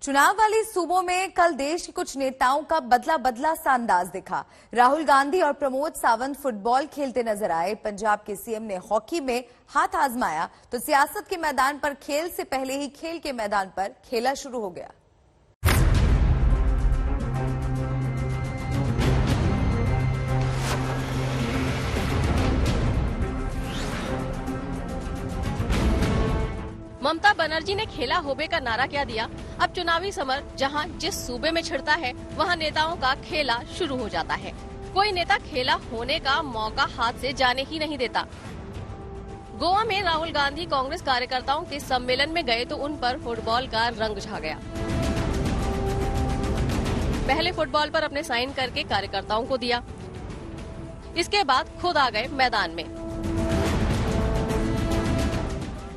चुनाव वाली सूबों में कल देश के कुछ नेताओं का बदला बदला सा अंदाज दिखा। राहुल गांधी और प्रमोद सावंत फुटबॉल खेलते नजर आए। पंजाब के सीएम ने हॉकी में हाथ आजमाया तो सियासत के मैदान पर खेल से पहले ही खेल के मैदान पर खेला शुरू हो गया। ममता बनर्जी ने खेला होबे का नारा क्या दिया। अब चुनावी समर जहां जिस सूबे में छिड़ता है वहां नेताओं का खेला शुरू हो जाता है। कोई नेता खेला होने का मौका हाथ से जाने ही नहीं देता। गोवा में राहुल गांधी कांग्रेस कार्यकर्ताओं के सम्मेलन में गए तो उन पर फुटबॉल का रंग छा गया। पहले फुटबॉल पर अपने साइन करके कार्यकर्ताओं को दिया, इसके बाद खुद आ गए मैदान में।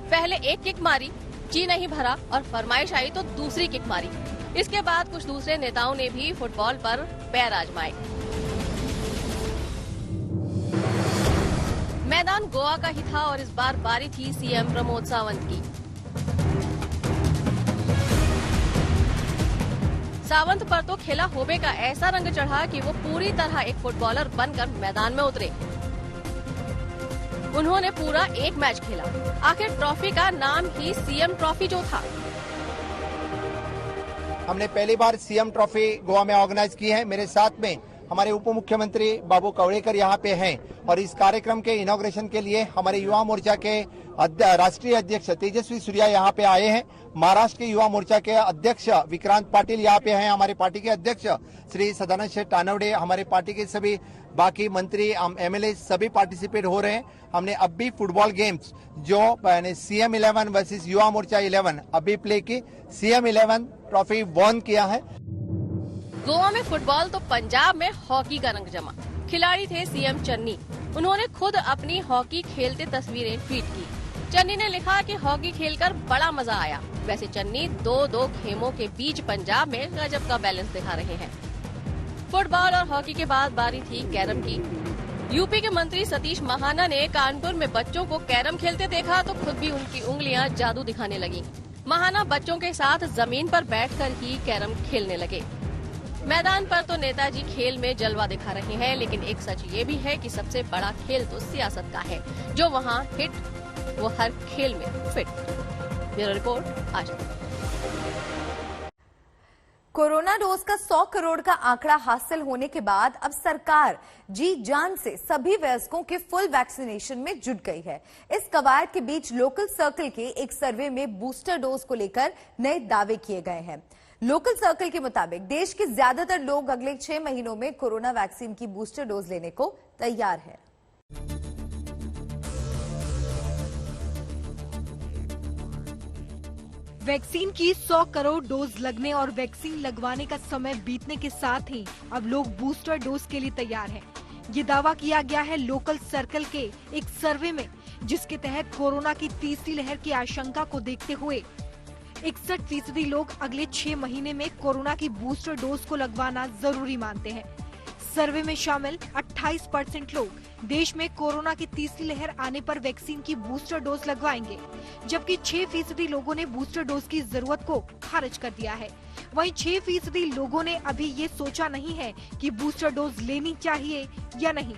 पहले एक किक मारी, जी नहीं भरा और फरमाइश आई तो दूसरी किक मारी। इसके बाद कुछ दूसरे नेताओं ने भी फुटबॉल पर पैर आजमाए। मैदान गोवा का ही था और इस बार बारी थी सीएम प्रमोद सावंत की। सावंत पर तो खेला होबे का ऐसा रंग चढ़ा कि वो पूरी तरह एक फुटबॉलर बनकर मैदान में उतरे। उन्होंने पूरा एक मैच खेला। आखिर ट्रॉफी का नाम ही सीएम ट्रॉफी जो था। हमने पहली बार सीएम ट्रॉफी गोवा में ऑर्गेनाइज की है। मेरे साथ में हमारे उप मुख्यमंत्री बाबू कवड़ेकर यहाँ पे हैं और इस कार्यक्रम के इनॉग्रेशन के लिए हमारे युवा मोर्चा के राष्ट्रीय अध्यक्ष तेजस्वी सूर्या यहाँ पे आए हैं। महाराष्ट्र के युवा मोर्चा के अध्यक्ष विक्रांत पाटिल यहाँ पे हैं। हमारे पार्टी के अध्यक्ष श्री सदानंद शेठ तानवडे, हमारे पार्टी के सभी बाकी मंत्री एमएलए सभी पार्टिसिपेट हो रहे हैं। हमने अब भी फुटबॉल गेम्स जो सीएम 11 वर्सेस युवा मोर्चा 11 अभी प्ले की, सीएम 11 ट्रॉफी वॉन किया है। गोवा में फुटबॉल तो पंजाब में हॉकी का रंग जमा। खिलाड़ी थे सीएम चन्नी। उन्होंने खुद अपनी हॉकी खेलते तस्वीरें ट्वीट की। चन्नी ने लिखा कि हॉकी खेलकर बड़ा मजा आया। वैसे चन्नी दो खेमों के बीच पंजाब में गजब का बैलेंस दिखा रहे हैं। फुटबॉल और हॉकी के बाद बारी थी कैरम की। यूपी के मंत्री सतीश महाना ने कानपुर में बच्चों को कैरम खेलते देखा तो खुद भी उनकी उंगलियां जादू दिखाने लगी। महाना बच्चों के साथ जमीन पर बैठकर ही कैरम खेलने लगे। मैदान पर तो नेताजी खेल में जलवा दिखा रहे हैं, लेकिन एक सच ये भी है कि सबसे बड़ा खेल तो सियासत का है। जो वहाँ हिट वो हर खेल में फिट। ब्यूरो रिपोर्ट आज। कोरोना डोज का 100 करोड़ का आंकड़ा हासिल होने के बाद अब सरकार जी जान से सभी वयस्कों के फुल वैक्सीनेशन में जुट गई है। इस कवायद के बीच लोकल सर्कल के एक सर्वे में बूस्टर डोज को लेकर नए दावे किए गए हैं। लोकल सर्कल के मुताबिक देश के ज्यादातर लोग अगले 6 महीनों में कोरोना वैक्सीन की बूस्टर डोज लेने को तैयार है। वैक्सीन की 100 करोड़ डोज लगने और वैक्सीन लगवाने का समय बीतने के साथ ही अब लोग बूस्टर डोज के लिए तैयार हैं। ये दावा किया गया है लोकल सर्कल के एक सर्वे में, जिसके तहत कोरोना की तीसरी लहर की आशंका को देखते हुए 61% लोग अगले 6 महीने में कोरोना की बूस्टर डोज को लगवाना जरूरी मानते हैं। सर्वे में शामिल 28% लोग देश में कोरोना की तीसरी लहर आने पर वैक्सीन की बूस्टर डोज लगवाएंगे, जबकि 6% लोगों ने बूस्टर डोज की जरूरत को खारिज कर दिया है। वहीं 6% लोगों ने अभी ये सोचा नहीं है कि बूस्टर डोज लेनी चाहिए या नहीं।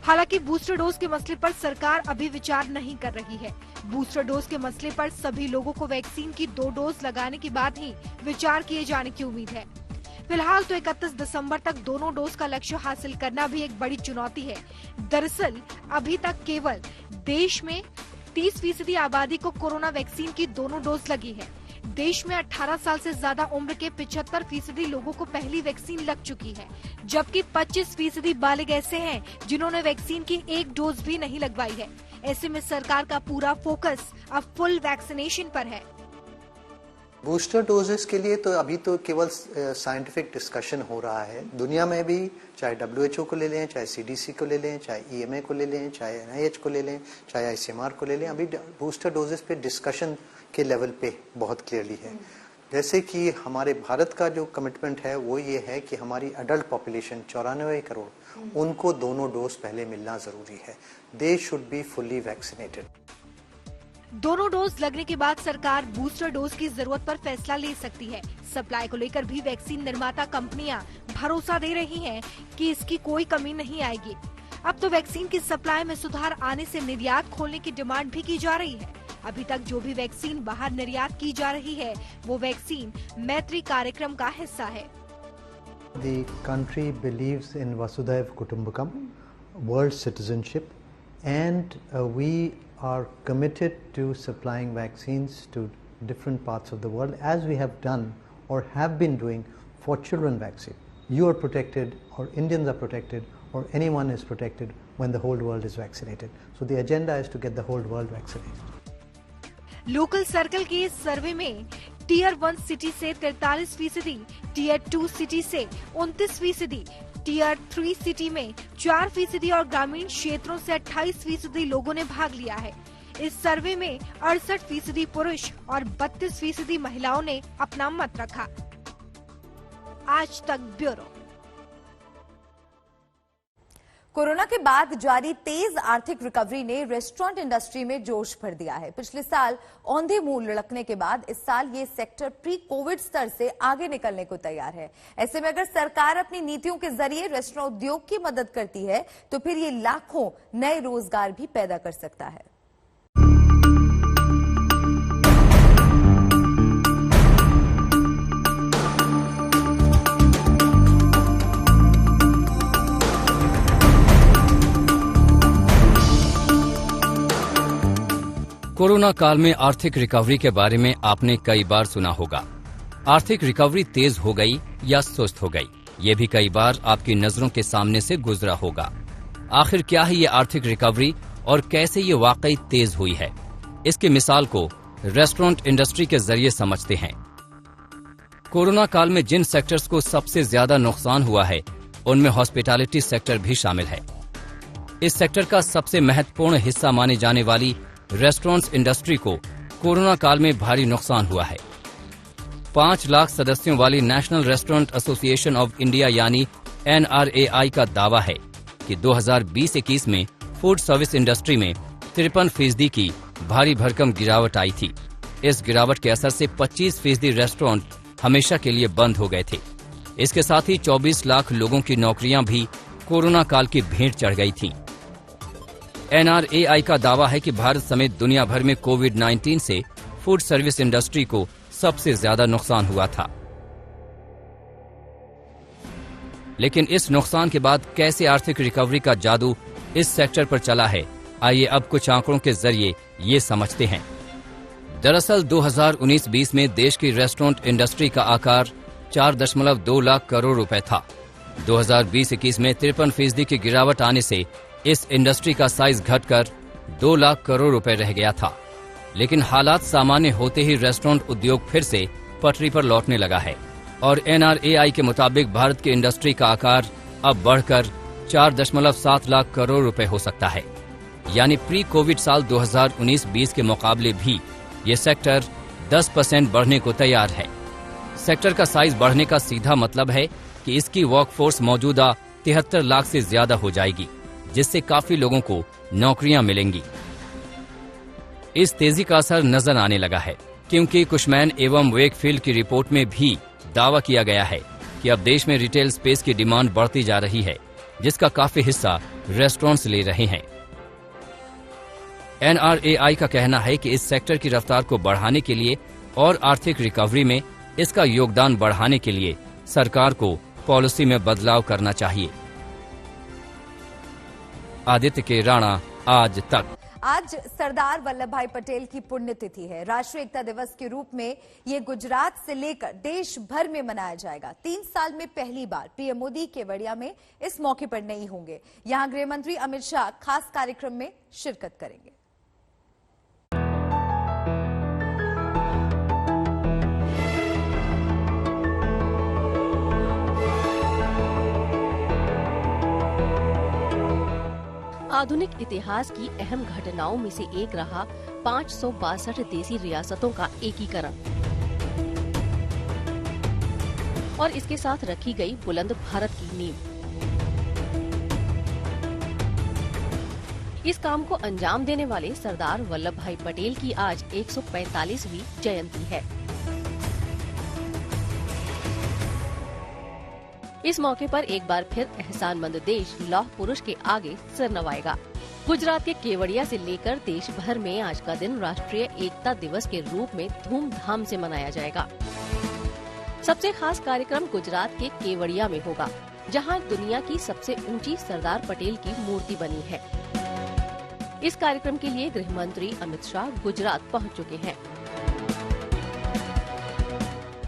हालांकि बूस्टर डोज के मसले पर सरकार अभी विचार नहीं कर रही है। बूस्टर डोज के मसले पर सभी लोगों को वैक्सीन की 2 डोज लगाने के बाद ही विचार किए जाने की उम्मीद है। फिलहाल तो 31 दिसंबर तक दोनों डोज का लक्ष्य हासिल करना भी एक बड़ी चुनौती है। दरअसल अभी तक केवल देश में 30% आबादी को कोरोना वैक्सीन की दोनों डोज लगी है। देश में 18 साल से ज्यादा उम्र के 75% लोगों को पहली वैक्सीन लग चुकी है, जबकि 25% बालिग ऐसे हैं जिन्होंने वैक्सीन की एक डोज भी नहीं लगवाई है। ऐसे में सरकार का पूरा फोकस अब फुल वैक्सीनेशन पर है। बूस्टर डोजेस के लिए तो अभी तो केवल साइंटिफिक डिस्कशन हो रहा है। दुनिया में भी चाहे WHO को ले लें, चाहे CDC को ले लें, चाहे EMA को ले लें, चाहे NIH को ले लें, चाहे ICMR को ले लें, अभी बूस्टर डोजेस पे डिस्कशन के लेवल पे बहुत क्लियरली है। जैसे कि हमारे भारत का जो कमिटमेंट है वो ये है कि हमारी अडल्ट पॉपुलेशन 94 करोड़, उनको दोनों डोज पहले मिलना जरूरी है। They should be fully vaccinated. दोनों डोज लगने के बाद सरकार बूस्टर डोज की जरूरत पर फैसला ले सकती है। सप्लाई को लेकर भी वैक्सीन निर्माता कंपनियां भरोसा दे रही हैं कि इसकी कोई कमी नहीं आएगी। अब तो वैक्सीन की सप्लाई में सुधार आने से निर्यात खोलने की डिमांड भी की जा रही है। अभी तक जो भी वैक्सीन बाहर निर्यात की जा रही है वो वैक्सीन मैत्री कार्यक्रम का हिस्सा है। The country believes in Vasudhaiva Kutumbakam, world citizenship, and we are committed to supplying vaccines to different parts of the world, as we have done or have been doing for children vaccine. You are protected, or Indians are protected, or anyone is protected when the whole world is vaccinated. So the agenda is to get the whole world vaccinated. Local circle के इस सर्वे में tier 1 city से 43%, tier 2 city से 29%, tier 3 city में 4% और ग्रामीण क्षेत्रों से 28% लोगों ने भाग लिया है। इस सर्वे में 68% पुरुष और 32% महिलाओं ने अपना मत रखा। आज तक ब्यूरो। कोरोना के बाद जारी तेज आर्थिक रिकवरी ने रेस्टोरेंट इंडस्ट्री में जोश भर दिया है। पिछले साल औंधे मुंह लुढ़कने के बाद इस साल ये सेक्टर प्री कोविड स्तर से आगे निकलने को तैयार है। ऐसे में अगर सरकार अपनी नीतियों के जरिए रेस्टोरेंट उद्योग की मदद करती है तो फिर ये लाखों नए रोजगार भी पैदा कर सकता है। कोरोना काल में आर्थिक रिकवरी के बारे में आपने कई बार सुना होगा। आर्थिक रिकवरी तेज हो गई या सुस्त हो गई, ये भी कई बार आपकी नजरों के सामने से गुजरा होगा। आखिर क्या है ये आर्थिक रिकवरी और कैसे ये वाकई तेज हुई है, इसकी मिसाल को रेस्टोरेंट इंडस्ट्री के जरिए समझते हैं। कोरोना काल में जिन सेक्टर्स को सबसे ज्यादा नुकसान हुआ है उनमें हॉस्पिटैलिटी सेक्टर भी शामिल है। इस सेक्टर का सबसे महत्वपूर्ण हिस्सा माने जाने वाली रेस्टोरेंट्स इंडस्ट्री को कोरोना काल में भारी नुकसान हुआ है। 5 लाख सदस्यों वाली national restaurant association of India यानी NRAI का दावा है कि 2020-21 में फूड सर्विस इंडस्ट्री में 53% की भारी भरकम गिरावट आई थी। इस गिरावट के असर से 25% रेस्टोरेंट हमेशा के लिए बंद हो गए थे। इसके साथ ही 24 लाख लोगों की नौकरियां भी कोरोना काल की भेंट चढ़ गई थी। NRAI का दावा है कि भारत समेत दुनिया भर में कोविड-19 से फूड सर्विस इंडस्ट्री को सबसे ज्यादा नुकसान हुआ था। लेकिन इस नुकसान के बाद कैसे आर्थिक रिकवरी का जादू इस सेक्टर पर चला है, आइए अब कुछ आंकड़ों के जरिए ये समझते हैं। दरअसल 2019-20 में देश की रेस्टोरेंट इंडस्ट्री का आकार 4.2 लाख करोड़ रुपए था। 2020-21 में 53% की गिरावट आने से इस इंडस्ट्री का साइज घटकर 2 लाख करोड़ रुपए रह गया था। लेकिन हालात सामान्य होते ही रेस्टोरेंट उद्योग फिर से पटरी पर लौटने लगा है और NRAI के मुताबिक भारत की इंडस्ट्री का आकार अब बढ़कर 4.7 लाख करोड़ रुपए हो सकता है। यानी प्री कोविड साल 2019-20 के मुकाबले भी ये सेक्टर 10% बढ़ने को तैयार है। सेक्टर का साइज बढ़ने का सीधा मतलब है कि इसकी वर्कफोर्स मौजूदा 73 लाख से ज्यादा हो जाएगी, जिससे काफी लोगों को नौकरियां मिलेंगी। इस तेजी का असर नजर आने लगा है क्योंकि कुशमैन एवं वेकफील्ड की रिपोर्ट में भी दावा किया गया है कि अब देश में रिटेल स्पेस की डिमांड बढ़ती जा रही है, जिसका काफी हिस्सा रेस्टोरेंट्स ले रहे हैं। NRAI का कहना है कि इस सेक्टर की रफ्तार को बढ़ाने के लिए और आर्थिक रिकवरी में इसका योगदान बढ़ाने के लिए सरकार को पॉलिसी में बदलाव करना चाहिए। आदित्य के राणा, आज तक। आज सरदार वल्लभ भाई पटेल की पुण्यतिथि है। राष्ट्रीय एकता दिवस के रूप में ये गुजरात से लेकर देश भर में मनाया जाएगा। 3 साल में पहली बार पीएम मोदी केवड़िया में इस मौके पर नहीं होंगे। यहां गृह मंत्री अमित शाह खास कार्यक्रम में शिरकत करेंगे। आधुनिक इतिहास की अहम घटनाओं में से एक रहा 562 देसी रियासतों का एकीकरण और इसके साथ रखी गई बुलंद भारत की नींव। इस काम को अंजाम देने वाले सरदार वल्लभ भाई पटेल की आज 145वीं जयंती है। इस मौके पर एक बार फिर एहसानमंद देश लौह पुरुष के आगे सिर नवाएगा। गुजरात के केवड़िया से लेकर देश भर में आज का दिन राष्ट्रीय एकता दिवस के रूप में धूमधाम से मनाया जाएगा। सबसे खास कार्यक्रम गुजरात के केवड़िया में होगा, जहां दुनिया की सबसे ऊंची सरदार पटेल की मूर्ति बनी है। इस कार्यक्रम के लिए गृह मंत्री अमित शाह गुजरात पहुंच चुके हैं।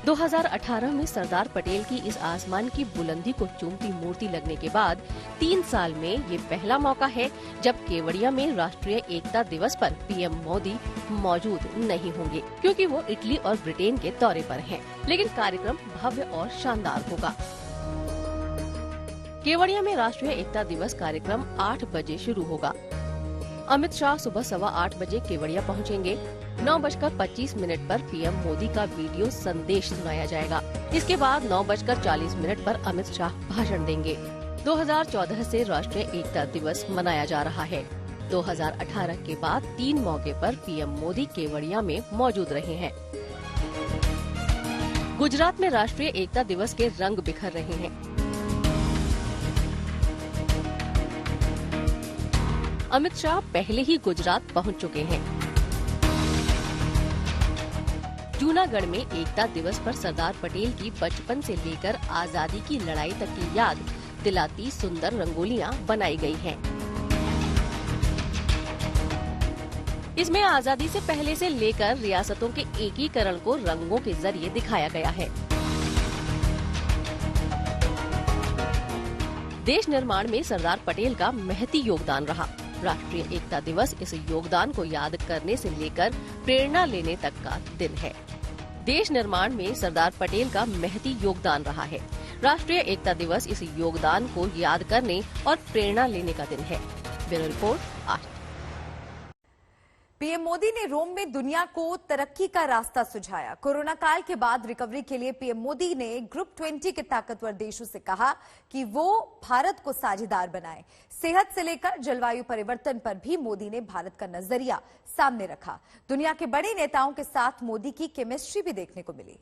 2018 में सरदार पटेल की इस आसमान की बुलंदी को चूमती मूर्ति लगने के बाद 3 साल में ये पहला मौका है जब केवड़िया में राष्ट्रीय एकता दिवस पर पीएम मोदी मौजूद नहीं होंगे, क्योंकि वो इटली और ब्रिटेन के दौरे पर हैं। लेकिन कार्यक्रम भव्य और शानदार होगा। केवड़िया में राष्ट्रीय एकता दिवस कार्यक्रम 8 बजे शुरू होगा। अमित शाह सुबह 8:15 बजे केवड़िया पहुंचेंगे। 9:25 पर पीएम मोदी का वीडियो संदेश सुनाया जाएगा। इसके बाद 9:40 पर अमित शाह भाषण देंगे। 2014 से राष्ट्रीय एकता दिवस मनाया जा रहा है। 2018 के बाद 3 मौके पर पीएम मोदी केवड़िया में मौजूद रहे हैं। गुजरात में राष्ट्रीय एकता दिवस के रंग बिखर रहे हैं। अमित शाह पहले ही गुजरात पहुंच चुके हैं। जूनागढ़ में एकता दिवस पर सरदार पटेल की बचपन से लेकर आजादी की लड़ाई तक की याद दिलाती सुंदर रंगोलियां बनाई गई हैं। इसमें आजादी से पहले से लेकर रियासतों के एकीकरण को रंगों के जरिए दिखाया गया है। देश निर्माण में सरदार पटेल का महती योगदान रहा। राष्ट्रीय एकता दिवस इस योगदान को याद करने से लेकर प्रेरणा लेने तक का दिन है। देश निर्माण में सरदार पटेल का महती योगदान रहा है। राष्ट्रीय एकता दिवस इस योगदान को याद करने और प्रेरणा लेने का दिन है। ब्यूरो रिपोर्ट आज। पीएम मोदी ने रोम में दुनिया को तरक्की का रास्ता सुझाया। कोरोना काल के बाद रिकवरी के लिए पीएम मोदी ने ग्रुप 20 के ताकतवर देशों से कहा कि वो भारत को साझेदार बनाएं। सेहत से लेकर जलवायु परिवर्तन पर भी मोदी ने भारत का नजरिया सामने रखा। दुनिया के बड़े नेताओं के साथ मोदी की केमिस्ट्री भी देखने को मिली।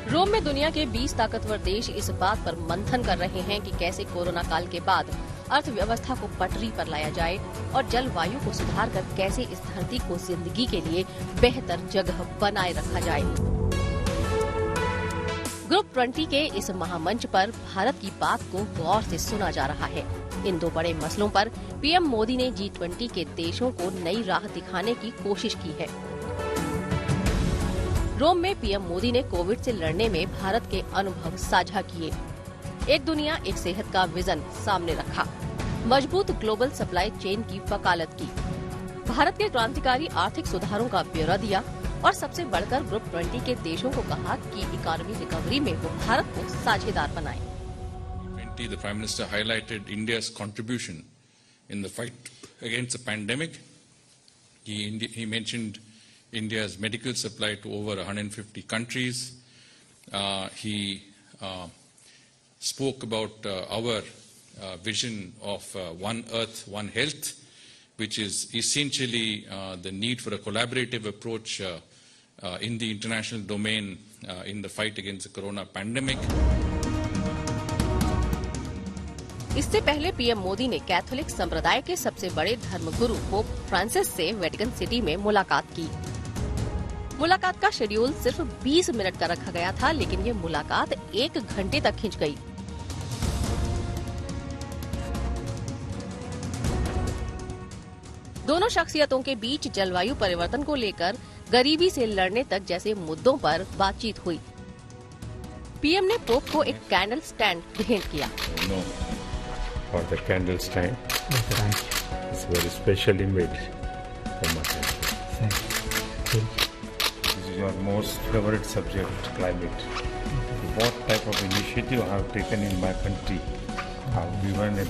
रोम में दुनिया के 20 ताकतवर देश इस बात पर मंथन कर रहे हैं कि कैसे कोरोना काल के बाद अर्थव्यवस्था को पटरी पर लाया जाए और जलवायु को सुधार कर कैसे इस धरती को जिंदगी के लिए बेहतर जगह बनाए रखा जाए। ग्रुप 20 के इस महामंच पर भारत की बात को गौर से सुना जा रहा है। इन 2 बड़े मसलों पर पीएम मोदी ने G20 के देशों को नई राह दिखाने की कोशिश की है। रोम में पीएम मोदी ने कोविड से लड़ने में भारत के अनुभव साझा किए। एक दुनिया एक सेहत का विजन सामने रखा। मजबूत ग्लोबल सप्लाई चेन की वकालत की। भारत के क्रांतिकारी आर्थिक सुधारों का ब्यौरा दिया और सबसे बढ़कर ग्रुप 20 के देशों को कहा कि इकोनॉमी रिकवरी में वो भारत को साझेदार बनाएं। The Prime Minister highlighted India's contribution in the fight against the pandemic. He mentioned India's medical supply to over 150 countries. He spoke about our vision of One Earth, One Health, which is essentially the need for a collaborative approach in the international domain in the fight against the corona pandemic. इससे पहले PM Modi ने Catholic संप्रदाय के सबसे बड़े धर्मगुरु pope Francis से Vatican city में मुलाकात की। मुलाकात का शेड्यूल सिर्फ 20 मिनट का रखा गया था, लेकिन ये मुलाकात 1 घंटे तक खिंच गई। दोनों शख्सियतों के बीच जलवायु परिवर्तन को लेकर गरीबी से लड़ने तक जैसे मुद्दों पर बातचीत हुई। पीएम ने पोप को एक कैंडल स्टैंड भेंट किया। For the candle stand, it's very specially made for my country. This is your most favorite subject, climate. What type of initiative I have taken in my country? I have given a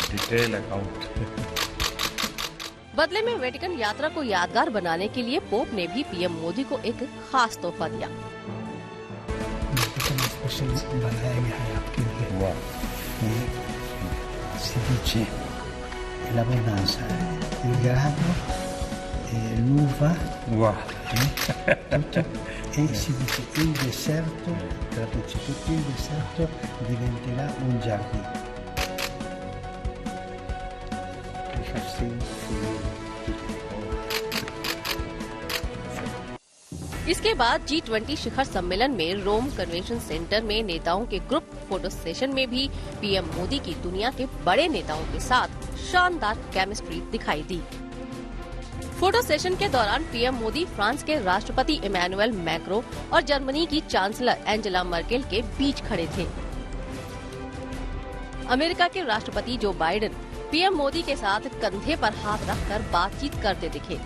detailed account. बदले में Vatican यात्रा को यादगार बनाने के लिए pope ने भी पीएम मोदी को एक खास तोहफा दिया। स्पेशल बनाया गया है आपके लिए। Si dice la venanza, il grano, l'uva, tutto, e si dice il deserto, traduce tutto, il deserto diventerà un giardino. इसके बाद G20 शिखर सम्मेलन में रोम कन्वेंशन सेंटर में नेताओं के ग्रुप फोटो सेशन में भी पीएम मोदी की दुनिया के बड़े नेताओं के साथ शानदार केमिस्ट्री दिखाई दी। फोटो सेशन के दौरान पीएम मोदी फ्रांस के राष्ट्रपति इमैनुअल मैक्रों और जर्मनी की चांसलर एंजेला मर्केल के बीच खड़े थे। अमेरिका के राष्ट्रपति जो बाइडेन पीएम मोदी के साथ कंधे पर हाथ रखकर बातचीत करते दिखे।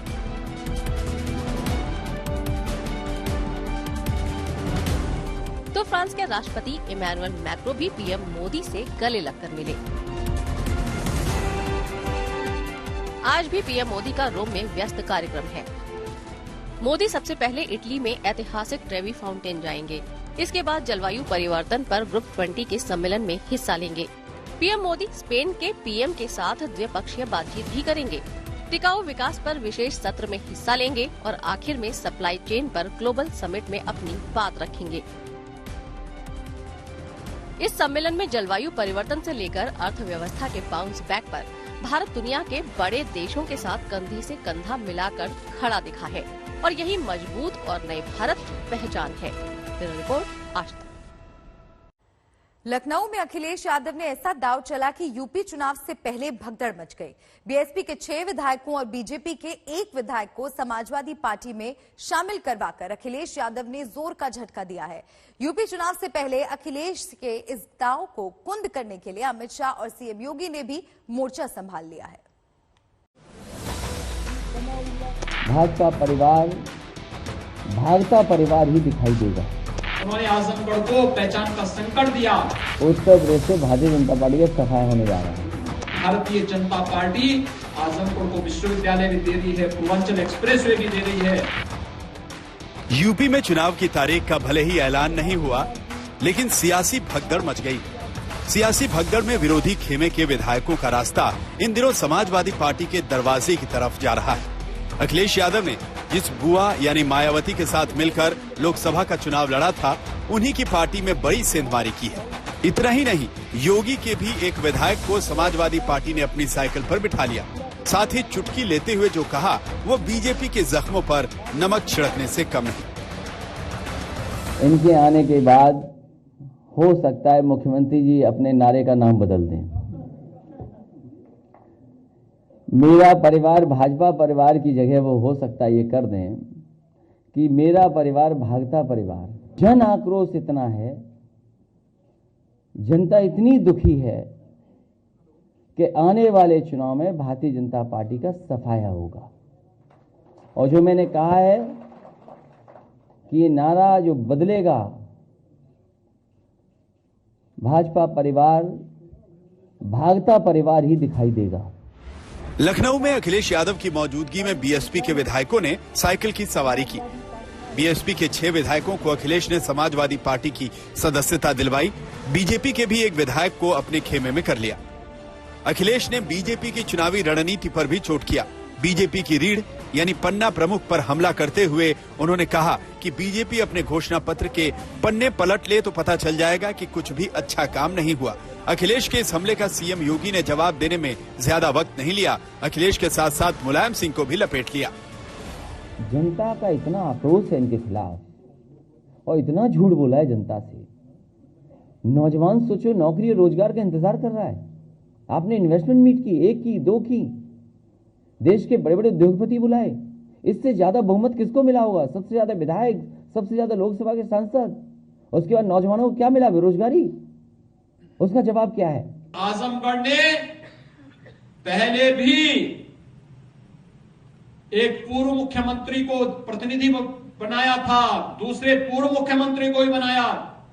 तो फ्रांस के राष्ट्रपति इमैनुअल मैक्रों भी पीएम मोदी से गले लगकर मिले। आज भी पीएम मोदी का रोम में व्यस्त कार्यक्रम है। मोदी सबसे पहले इटली में ऐतिहासिक ट्रेवी फाउंटेन जाएंगे। इसके बाद जलवायु परिवर्तन पर ग्रुप 20 के सम्मेलन में हिस्सा लेंगे। पीएम मोदी स्पेन के पीएम के साथ द्विपक्षीय बातचीत भी करेंगे। टिकाऊ विकास पर विशेष सत्र में हिस्सा लेंगे और आखिर में सप्लाई चेन पर ग्लोबल समिट में अपनी बात रखेंगे। इस सम्मेलन में जलवायु परिवर्तन से लेकर अर्थव्यवस्था के बाउंस बैक पर भारत दुनिया के बड़े देशों के साथ कंधे से कंधा मिलाकर खड़ा दिखा है और यही मजबूत और नए भारत की पहचान है। ब्यूरो रिपोर्ट आज तक। लखनऊ में अखिलेश यादव ने ऐसा दांव चला कि यूपी चुनाव से पहले भगदड़ मच गई। बीएसपी के 6 विधायकों और बीजेपी के 1 विधायक को समाजवादी पार्टी में शामिल करवाकर अखिलेश यादव ने जोर का झटका दिया है। यूपी चुनाव से पहले अखिलेश के इस दांव को कुंद करने के लिए अमित शाह और सीएम योगी ने भी मोर्चा संभाल लिया है। भाजपा परिवार भाजपा परिवार ही दिखाई देगा। उन्होंने आजमगढ़ को पहचान का संकट दिया। उत्तर प्रदेश से भारतीय जनता पार्टी का सफाया होने जा रहा है। भारतीय जनता पार्टी आजमगढ़ को विश्वविद्यालय भी दे रही है, पूर्वांचल एक्सप्रेसवे भी दे रही है। यूपी में चुनाव की तारीख का भले ही ऐलान नहीं हुआ, लेकिन सियासी भगदड़ मच गई। सियासी भगदड़ में विरोधी खेमे के विधायकों का रास्ता इन दिनों समाजवादी पार्टी के दरवाजे की तरफ जा रहा है। अखिलेश यादव ने जिस बुआ यानी मायावती के साथ मिलकर लोकसभा का चुनाव लड़ा था, उन्हीं की पार्टी में बड़ी सेंधमारी की है। इतना ही नहीं, योगी के भी एक विधायक को समाजवादी पार्टी ने अपनी साइकिल पर बिठा लिया। साथ ही चुटकी लेते हुए जो कहा, वो बीजेपी के जख्मों पर नमक छिड़कने से कम नहीं। इनके आने के बाद हो सकता है मुख्यमंत्री जी अपने नारे का नाम बदल दें। मेरा परिवार भाजपा परिवार की जगह वो हो सकता है ये कर दें कि मेरा परिवार भागता परिवार। जन आक्रोश इतना है, जनता इतनी दुखी है कि आने वाले चुनाव में भारतीय जनता पार्टी का सफाया होगा। और जो मैंने कहा है कि ये नारा जो बदलेगा, भाजपा परिवार भागता परिवार ही दिखाई देगा। लखनऊ में अखिलेश यादव की मौजूदगी में बीएसपी के विधायकों ने साइकिल की सवारी की। बीएसपी के 6 विधायकों को अखिलेश ने समाजवादी पार्टी की सदस्यता दिलवाई। बीजेपी के भी एक विधायक को अपने खेमे में कर लिया। अखिलेश ने बीजेपी की चुनावी रणनीति पर भी चोट किया। बीजेपी की रीढ़ यानी पन्ना प्रमुख पर हमला करते हुए उन्होंने कहा कि बीजेपी अपने घोषणा पत्र के पन्ने पलट ले तो पता चल जाएगा कि कुछ भी अच्छा काम नहीं हुआ। अखिलेश के इस हमले का सीएम योगी ने जवाब देने में ज्यादा वक्त नहीं लिया। अखिलेश के साथ साथ मुलायम सिंह को भी लपेट लिया। जनता का इतना आक्रोश है इनके खिलाफ और इतना झूठ बोला है जनता से। नौजवान सोचो नौकरी और रोजगार का इंतजार कर रहा है। आपने इन्वेस्टमेंट मीट की, 1 की 2 की, देश के बड़े बड़े उद्योगपति बुलाए। इससे ज्यादा बहुमत किसको मिला होगा? सबसे ज्यादा विधायक, सबसे ज्यादा लोकसभा के सांसद। उसके बाद नौजवानों को क्या मिला? बेरोजगारी। उसका जवाब क्या है? आजमगढ़ ने पहले भी एक पूर्व मुख्यमंत्री को प्रतिनिधि बनाया था, दूसरे पूर्व मुख्यमंत्री को भी बनाया।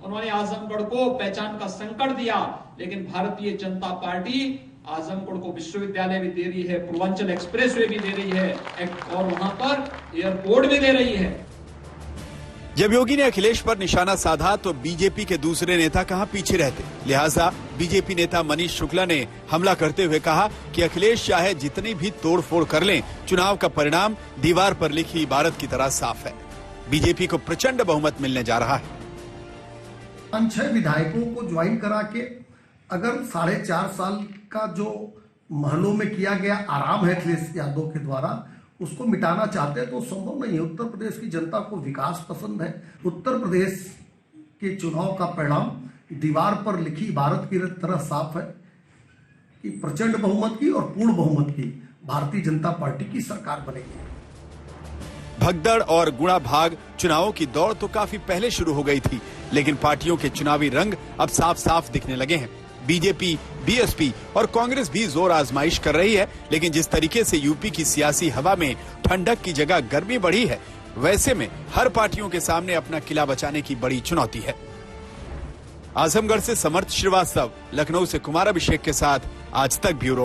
उन्होंने आजमगढ़ को पहचान का संकट दिया, लेकिन भारतीय जनता पार्टी आजमगढ़ को विश्वविद्यालय भी दे रही है, पूर्वांचल एक्सप्रेसवे भी दे रही है और वहां पर एयरपोर्ट भी दे रही है। जब योगी ने अखिलेश पर निशाना साधा तो बीजेपी के दूसरे नेता कहां पीछे रहते। लिहाजा बीजेपी नेता मनीष शुक्ला ने हमला करते हुए कहा कि अखिलेश चाहे जितनी भी तोड़फोड़ कर लें, चुनाव का परिणाम दीवार पर लिखी इबारत की तरह साफ है। बीजेपी को प्रचंड बहुमत मिलने जा रहा है। 5-6 विधायकों को ज्वाइन करा के अगर 4.5 साल का जो महलों में किया गया आराम है अखिलेश यादव के द्वारा, उसको मिटाना चाहते हैं तो संभव नहीं है। उत्तर प्रदेश की जनता को विकास पसंद है। उत्तर प्रदेश के चुनाव का परिणाम दीवार पर लिखी इबारत की तरह साफ है कि प्रचंड बहुमत की और पूर्ण बहुमत की भारतीय जनता पार्टी की सरकार बनेगी। भगदड़ और गुणा भाग चुनावों की दौड़ तो काफी पहले शुरू हो गई थी, लेकिन पार्टियों के चुनावी रंग अब साफ साफ दिखने लगे हैं। बीजेपी, बीएसपी और कांग्रेस भी जोर आजमाइश कर रही है, लेकिन जिस तरीके से यूपी की सियासी हवा में ठंडक की जगह गर्मी बढ़ी है, वैसे में हर पार्टियों के सामने अपना किला बचाने की बड़ी चुनौती है। आजमगढ़ से समर्थ श्रीवास्तव, लखनऊ से कुमार अभिषेक के साथ आज तक ब्यूरो।